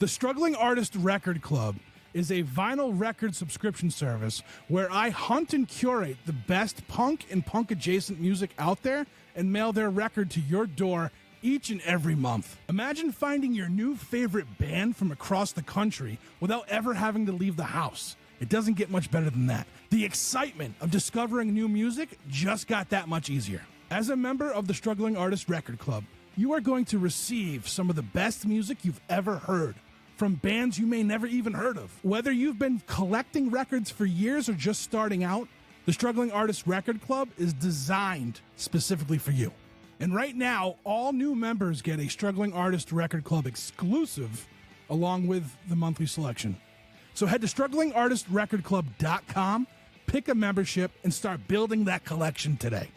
The Struggling Artist Record Club is a vinyl record subscription service where I hunt and curate the best punk and punk-adjacent music out there and mail their record to your door each and every month. Imagine finding your new favorite band from across the country without ever having to leave the house. It doesn't get much better than that. The excitement of discovering new music just got that much easier. As a member of the Struggling Artist Record Club, you are going to receive some of the best music you've ever heard from bands you may never even heard of. Whether you've been collecting records for years or just starting out, the Struggling Artist Record Club is designed specifically for you. And right now, all new members get a Struggling Artist Record Club exclusive along with the monthly selection. So head to StrugglingArtistRecordClub.com, pick a membership, and start building that collection today.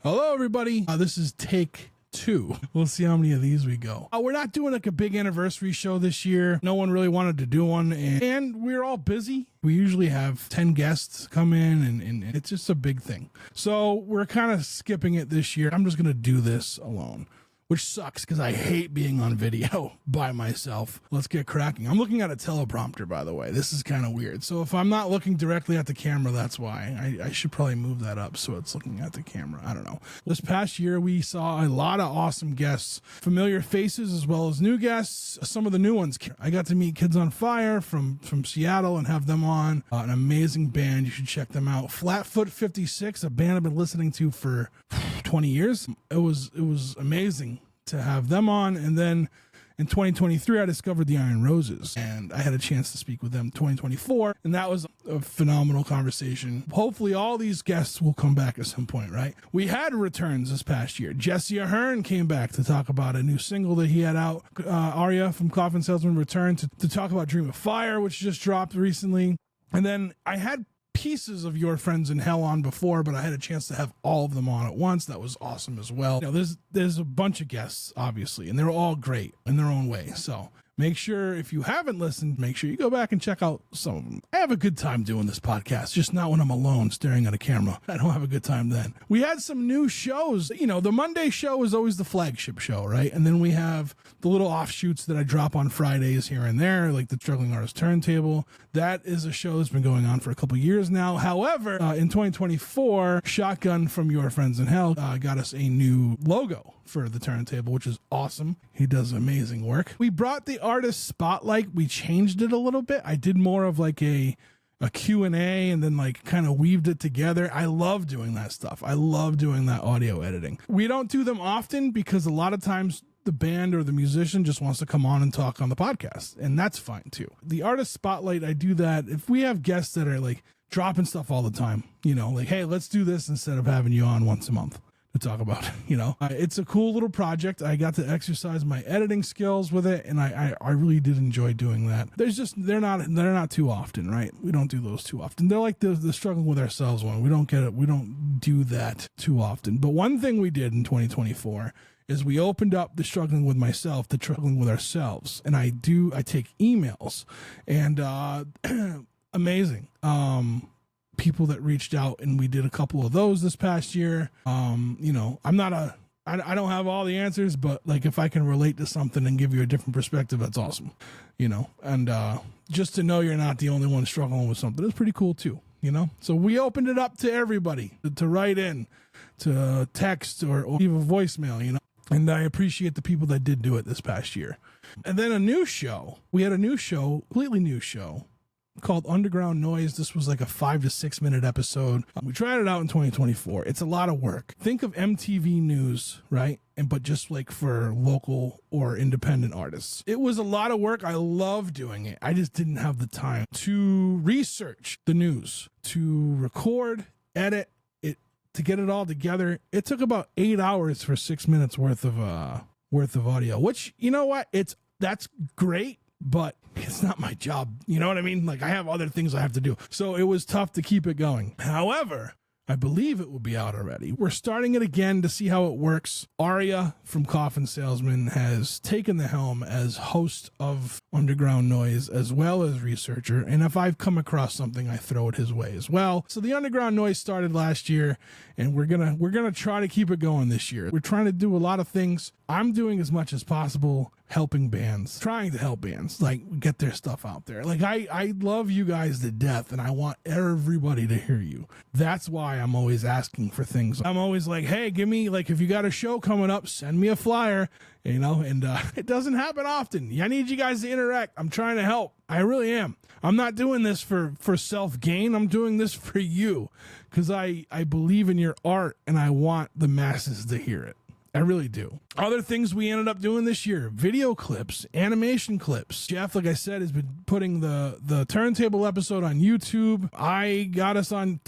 Hello, everybody. This is take 2. We'll see how many of these we go. We're not doing like a big anniversary show this year. No one really wanted to do one, and we're all busy. We usually have 10 guests come in, and it's just a big thing. So we're kind of skipping it this year. I'm just going to do this alone, which sucks because I hate being on video by myself. Let's get cracking. I'm looking at a teleprompter, by the way. This is kind of weird. So if I'm not looking directly at the camera, that's why. I should probably move that up so it's looking at the camera. I don't know. This past year, we saw a lot of awesome guests, familiar faces as well as new guests. Some of the new ones. I got to meet Kids on Fire from Seattle and have them on. An amazing band. You should check them out. Flatfoot 56, a band I've been listening to for 20 years. It was amazing to have them on. And then in 2023, I discovered the Iron Roses, and I had a chance to speak with them in 2024, and that was a phenomenal conversation. Hopefully all these guests will come back at some point, right? We had returns this past year. Jesse Ahern came back to talk about a new single that he had out. Arya from Coffin Salesman returned to talk about Dream of Fire, which just dropped recently. And then I had pieces of Your Friends in Hell on before, but I had a chance to have all of them on at once. That was awesome as well. You know, there's a bunch of guests, obviously, and they're all great in their own way. So make sure, if you haven't listened, make sure you go back and check out some of them. I have a good time doing this podcast, just not when I'm alone staring at a camera. I don't have a good time then. We had some new shows. You know, the Monday show is always the flagship show, right? And then we have the little offshoots that I drop on Fridays here and there, like the Struggling Artist Turntable. That is a show that's been going on for a couple years now. However, in 2024, Shotgun from Your Friends in Hell got us a new logo for the turntable, which is awesome. He does amazing work. We brought the artist spotlight. We changed it a little bit. I did more of like a Q&A and then like kind of weaved it together. I love doing that stuff. I love doing that audio editing. We don't do them often because a lot of times the band or the musician just wants to come on and talk on the podcast, and that's fine too. The artist spotlight, I do that if we have guests that are like dropping stuff all the time, you know, like, hey, let's do this instead of having you on once a month to talk about it, you know. It's a cool little project. I got to exercise my editing skills with it, and I really did enjoy doing that. They're not too often, right? We don't do those too often. They're like the struggling with ourselves one. We don't get it. We don't do that too often. But one thing we did in 2024 is we opened up the Struggling with Myself, the Struggling with Ourselves, and I take emails, and amazing. People that reached out, and we did a couple of those this past year. You know, I don't have all the answers, but like if I can relate to something and give you a different perspective, that's awesome, you know. And just to know you're not the only one struggling with something is pretty cool too, you know. So we opened it up to everybody to write in, to text or leave a voicemail, you know. And I appreciate the people that did do it this past year. And then a new show. We had a new show, completely new show, called Underground Noise. This was like a 5 to 6 minute episode. We tried it out in 2024. It's a lot of work. Think of MTV News, right? But just like for local or independent artists. It was a lot of work. I love doing it. I just didn't have the time to research the news, to record, edit it, to get it all together. It took about 8 hours for 6 minutes worth of audio, which, you know what? That's great. but it's not my job. You know what I mean? Like, I have other things I have to do. So it was tough to keep it going. However, I believe it will be out already. We're starting it again to see how it works. Arya from Coffin Salesman has taken the helm as host of Underground Noise as well as researcher. And if I've come across something, I throw it his way as well. So the Underground Noise started last year, and we're gonna try to keep it going this year. We're trying to do a lot of things. I'm doing as much as possible helping bands, trying to help bands, like, get their stuff out there. Like, I love you guys to death, and I want everybody to hear you. That's why I'm always asking for things. I'm always like, hey, give me, like, if you got a show coming up, send me a flyer, you know, and it doesn't happen often. I need you guys to interact. I'm trying to help. I really am. I'm not doing this for self-gain. I'm doing this for you because I believe in your art, and I want the masses to hear it. I really do. Other things we ended up doing this year: video clips, animation clips. Jeff, like I said, has been putting the turntable episode on YouTube. I got us on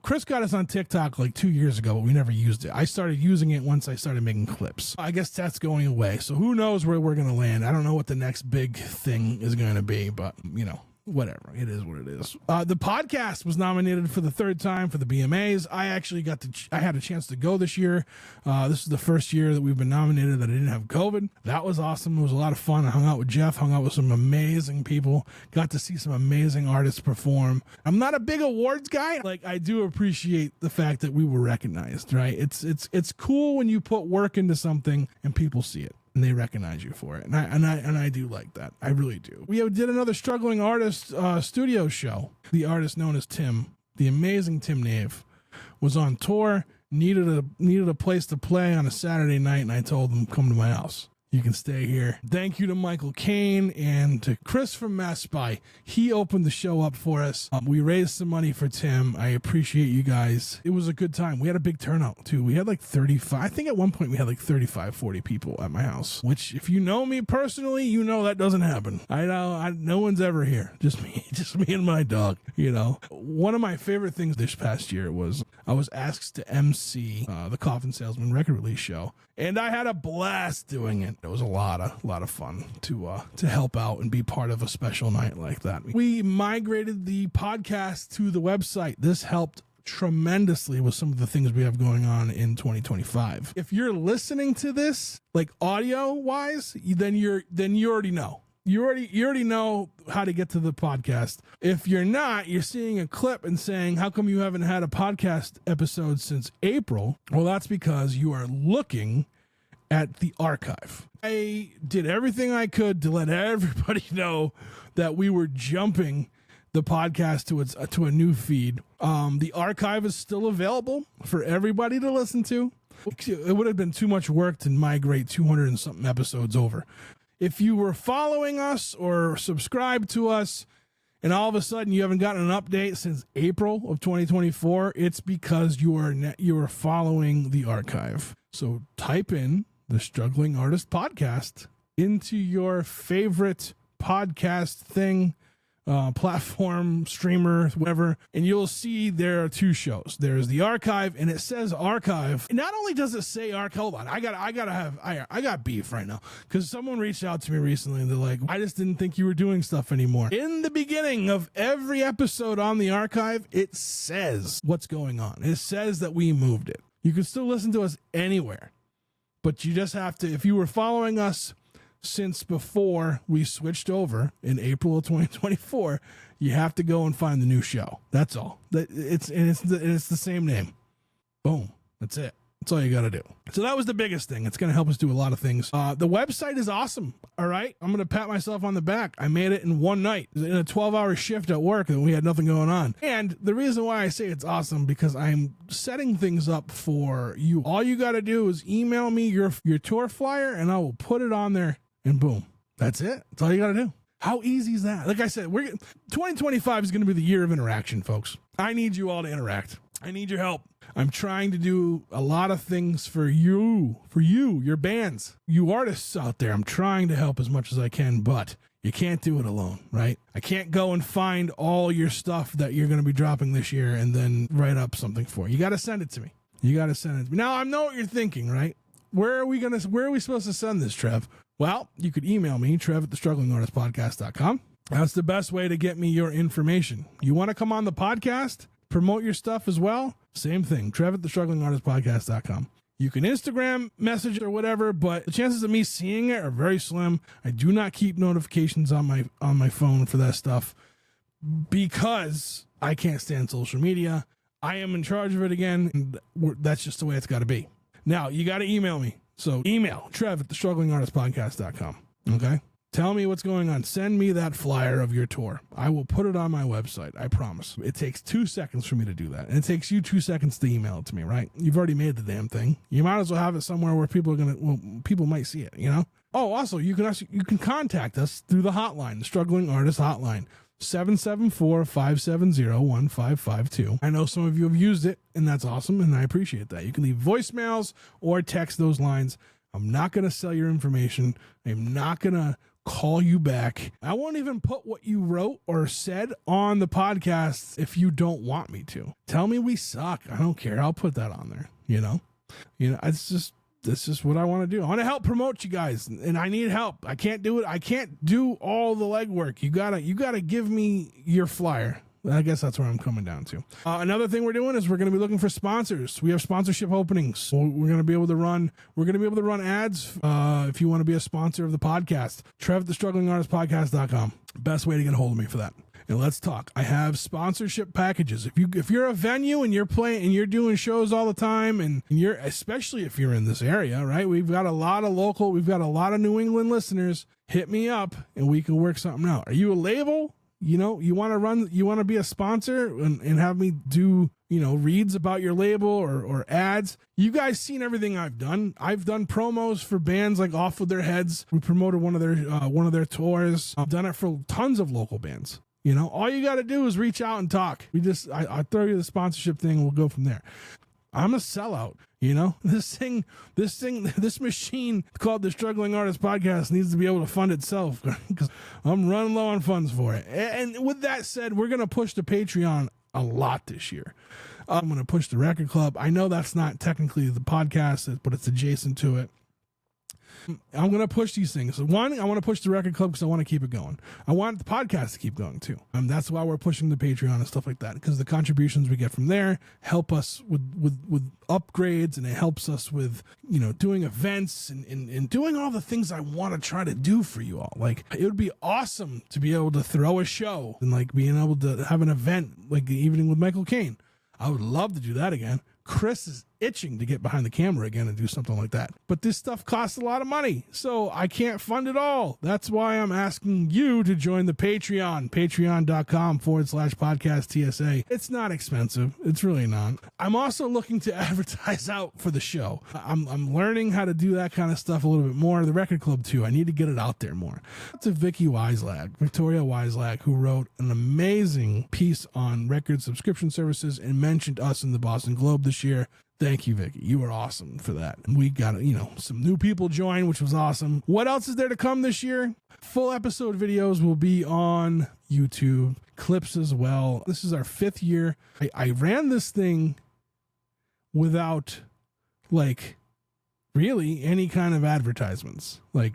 Chris got us on TikTok like 2 years ago, but we never used it. I started using it once I started making clips. I guess that's going away. So who knows where we're going to land. I don't know what the next big thing is going to be, but you know, whatever. It is what it is. The podcast was nominated for the third time for the BMAs. I actually I had a chance to go this year. This is the first year that we've been nominated that I didn't have COVID. That was awesome. It was a lot of fun. I hung out with Jeff, hung out with some amazing people, got to see some amazing artists perform. I'm not a big awards guy. Like, I do appreciate the fact that we were recognized, right? It's cool when you put work into something and people see it and they recognize you for it. And I do like that. I really do. We did another struggling artist studio show. The artist known as Tim, the amazing Tim Nave, was on tour, needed a place to play on a Saturday night, and I told him, come to my house. You can stay here. Thank you to Michael Kane and to Chris from Mass Spy. He opened the show up for us. We raised some money for Tim. I appreciate you guys. It was a good time. We had a big turnout too. We had like 35. I think at one point we had like 35, 40 people at my house, which if you know me personally, you know that doesn't happen. I know no one's ever here. Just me and my dog, you know. One of my favorite things this past year was I was asked to MC the Coffin Salesman record release show, and I had a blast doing it. It was a lot of fun to help out and be part of a special night like that. We migrated the podcast to the website. This helped tremendously with some of the things we have going on in 2025. If you're listening to this, like audio wise, then you already know. You already know how to get to the podcast. If you're not, you're seeing a clip and saying, how come you haven't had a podcast episode since April? Well, that's because you are looking at the archive. I did everything I could to let everybody know that we were jumping the podcast to a new feed. The archive is still available for everybody to listen to. It would have been too much work to migrate 200 and something episodes over. If you were following us or subscribed to us and all of a sudden you haven't gotten an update since April of 2024, it's because you are following the archive. So type in the Struggling Artist Podcast into your favorite podcast thing, platform, streamer, whatever, and you'll see there are two shows. There's the archive, and it says archive. Not only does it say archive, hold on, I got beef right now because someone reached out to me recently and they're like, I just didn't think you were doing stuff anymore. In the beginning of every episode on the archive, it says what's going on. It says that we moved it. You can still listen to us anywhere, but you just have to, if you were following us since before we switched over in April of 2024, you have to go and find the new show. That's all. It's the same name. Boom. That's it. That's all you got to do. So that was the biggest thing. It's going to help us do a lot of things. The website is awesome. All right. I'm going to pat myself on the back. I made it in one night in a 12-hour shift at work and we had nothing going on. And the reason why I say it's awesome because I'm setting things up for you. All you got to do is email me your tour flyer and I will put it on there and boom. That's it. That's all you got to do. How easy is that? Like I said, 2025 is going to be the year of interaction, folks. I need you all to interact. I need your help. I'm trying to do a lot of things for you, your bands, you artists out there. I'm trying to help as much as I can, but you can't do it alone, right? I can't go and find all your stuff that you're going to be dropping this year and then write up something for you. You got to send it to me. Now I know what you're thinking, right? Where are we supposed to send this, Trev? Well, you could email me, Trev at thestrugglingartistpodcast.com. That's the best way to get me your information. You want to come on the podcast, promote your stuff as well? Same thing, Trev at thestrugglingartistpodcast.com. You can Instagram message or whatever, but the chances of me seeing it are very slim. I do not keep notifications on my phone for that stuff because I can't stand social media. I am in charge of it again, and that's just the way it's got to be. Now, you got to email me. So email Trev at thestrugglingartistpodcast.com. Okay? Tell me what's going on. Send me that flyer of your tour. I will put it on my website. I promise. It takes 2 seconds for me to do that. And it takes you 2 seconds to email it to me, right? You've already made the damn thing. You might as well have it somewhere where people might see it, you know? Oh, also, you can contact us through the hotline, the Struggling Artist Hotline. 774-570-1552. I know some of you have used it, and that's awesome, and I appreciate that. You can leave voicemails or text those lines. I'm not going to sell your information. I'm not going to call you back. I won't even put what you wrote or said on the podcast if you don't want me to. Tell me we suck. I don't care. I'll put that on there, you know? It's just what I want to do. I want to help promote you guys, and I need help. I can't do it. I can't do all the legwork. You gotta give me your flyer. I guess that's where I'm coming down to. Another thing we're doing is we're going to be looking for sponsors. We have sponsorship openings. We're going to be able to run ads. If you want to be a sponsor of the podcast, Trev at thestrugglingartistpodcast.com. Best way to get a hold of me for that. And let's talk. I have sponsorship packages. If you're a venue and you're playing and you're doing shows all the time, and especially if you're in this area, right? We've got a lot of New England listeners. Hit me up and we can work something out. Are you a label? You want to be a sponsor and have me do, reads about your label or ads. You guys seen everything I've done. I've done promos for bands like Off With Their Heads. We promoted one of their tours. I've done it for tons of local bands. All you got to do is reach out and talk. I throw you the sponsorship thing and we'll go from there. I'm a sellout. This machine called the Struggling Artist Podcast needs to be able to fund itself because I'm running low on funds for it. And with that said, we're going to push the Patreon a lot this year. I'm going to push the record club. I know that's not technically the podcast, but it's adjacent to it. I'm going to push these things. So one, I want to push the record club because I want to keep it going. I want the podcast to keep going too. That's why we're pushing the Patreon and stuff like that, because the contributions we get from there help us with upgrades, and it helps us with, doing events and doing all the things I want to try to do for you all. Like, it would be awesome to be able to throw a show and like being able to have an event like the evening with Michael Caine. I would love to do that again. Chris is itching to get behind the camera again and do something like that. But this stuff costs a lot of money, so I can't fund it all. That's why I'm asking you to join the Patreon, patreon.com/podcast TSA. It's not expensive. It's really not. I'm also looking to advertise out for the show. I'm learning how to do that kind of stuff a little bit more. The record club too. I need to get it out there more. That's a Victoria Weislag, who wrote an amazing piece on record subscription services and mentioned us in the Boston Globe this year. Thank you, Vicky. You were awesome for that. We got, some new people join, which was awesome. What else is there to come this year? Full episode videos will be on YouTube, clips as well. This is our 5th year. I ran this thing without, really any kind of advertisements. You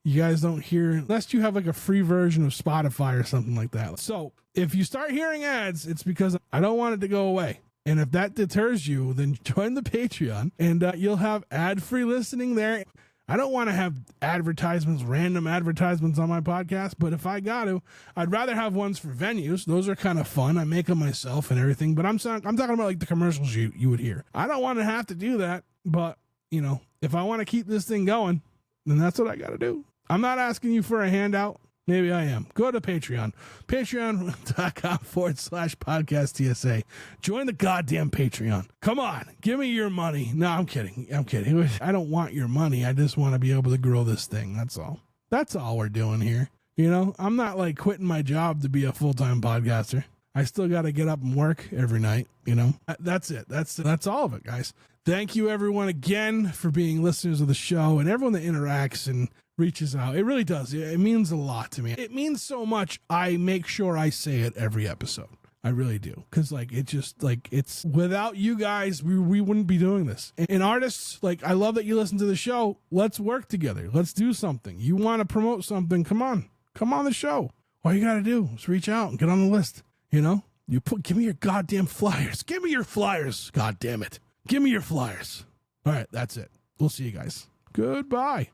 guys don't hear, unless you have a free version of Spotify or something like that. So if you start hearing ads, it's because I don't want it to go away. And if that deters you, then join the Patreon and you'll have ad-free listening there. I don't want to have random advertisements on my podcast, but if I got to, I'd rather have ones for venues. Those are kind of fun. I make them myself and everything, but I'm talking about the commercials you would hear. I don't want to have to do that, but if I want to keep this thing going, then that's what I got to do. I'm not asking you for a handout. Maybe I am. Go to Patreon. Patreon.com/podcast TSA. Join the goddamn Patreon. Come on. Give me your money. No, I'm kidding. I don't want your money. I just want to be able to grow this thing. That's all. That's all we're doing here. I'm not quitting my job to be a full-time podcaster. I still got to get up and work every night. That's it. That's all of it, guys. Thank you, everyone, again, for being listeners of the show and everyone that interacts and reaches out. It really does. It means a lot to me. It means so much. I make sure I say it every episode. I really do. Because like it just like it's without you guys, we wouldn't be doing this. And artists, like I love that you listen to the show. Let's work together. Let's do something. You want to promote something? Come on the show. All you got to do is reach out and get on the list. You know, give me your goddamn flyers. Give me your flyers. God damn it. Give me your flyers. All right, that's it. We'll see you guys. Goodbye.